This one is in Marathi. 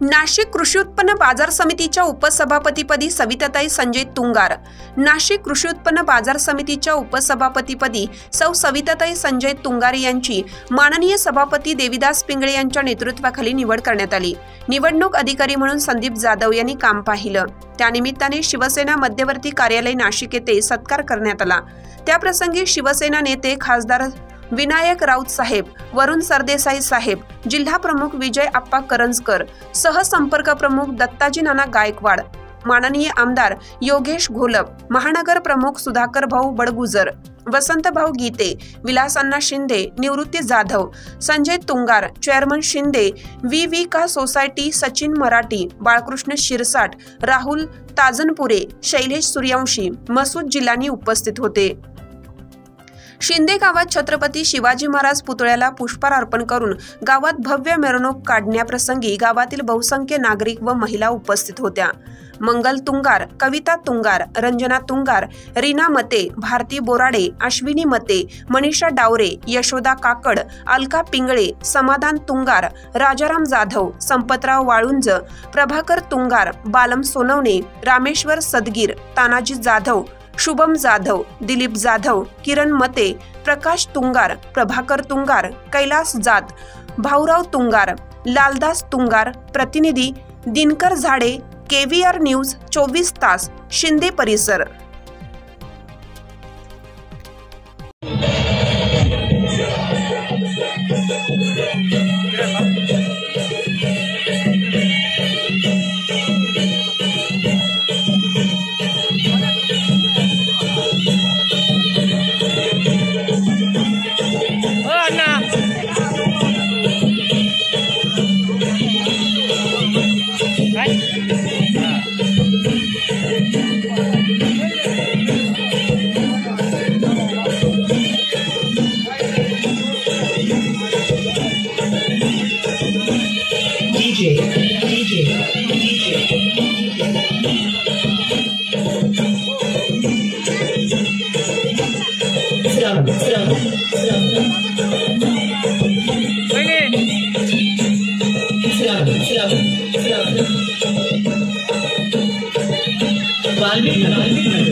नाशिक कृषी उत्पन्न बाजार समितीच्या उपसभापतीपदी सविताताई संजय तुंगार। नाशिक कृषी उत्पन्न बाजार समितीच्या उपसभापतीपदी सौ सविताताई संजय तुंगार यांची माननीय सभापती देविदास पिंगळे यांच्या नेतृत्वाखाली निवड करण्यात आली। निवडणूक अधिकारी म्हणून संदीप जाधव यांनी काम पाहिलं। त्यानिमित्ताने शिवसेना मध्यवर्ती कार्यालय नाशिक येथे सत्कार करण्यात आला। त्याप्रसंगी शिवसेना नेते खासदार विनायक राऊत साहेब, वरुण सरदेसाई साहेब, जिल्हा प्रमुख विजय आप्पा करंजकर, सहसंपर्क प्रमुख दत्ताजी नाना गायकवाड, माननीय आमदार योगेश घोलप, महानगर प्रमुख सुधाकर भाऊ बडगुजर, वसंत भाऊ गीते, विलास अण्णा शिंदे, निवृत्ती जाधव, संजय तुंगार, चेअरमन शिंदे, व्ही का सोसायटी, सचिन मराठी, बाळकृष्ण शिरसाट, राहुल ताजनपुरे, शैलेश सूर्यवंशी, मसूद जिलानी उपस्थित होते। शिंदे गावात छत्रपती शिवाजी महाराज पुतळ्याला पुष्पहार अर्पण करून गावात भव्य मिरवणूक काढण्याप्रसंगी गावातील बहुसंख्य नागरिक व महिला उपस्थित होत्या। मंगल तुंगार, कविता तुंगार, रंजना तुंगार, रीना मते, भारती बोराडे, अश्विनी मते, मनीषा डावरे, यशोदा काकड, अलका पिंगळे, समाधान तुंगार, राजाराम जाधव, संपतराव वाळुंज, प्रभाकर तुंगार, बालम सोनवणे, रामेश्वर सदगीर, तानाजी जाधव, शुभम जाधव, दिलीप जाधव, किरण मते, प्रकाश तुंगार, प्रभाकर तुंगार, कैलास जात, भाऊराव तुंगार, लालदास तुंगार, प्रतिनिधी दिनकर झाडे, KVR न्यूज 24 तास, शिंदे परिसर। वाल्मीकि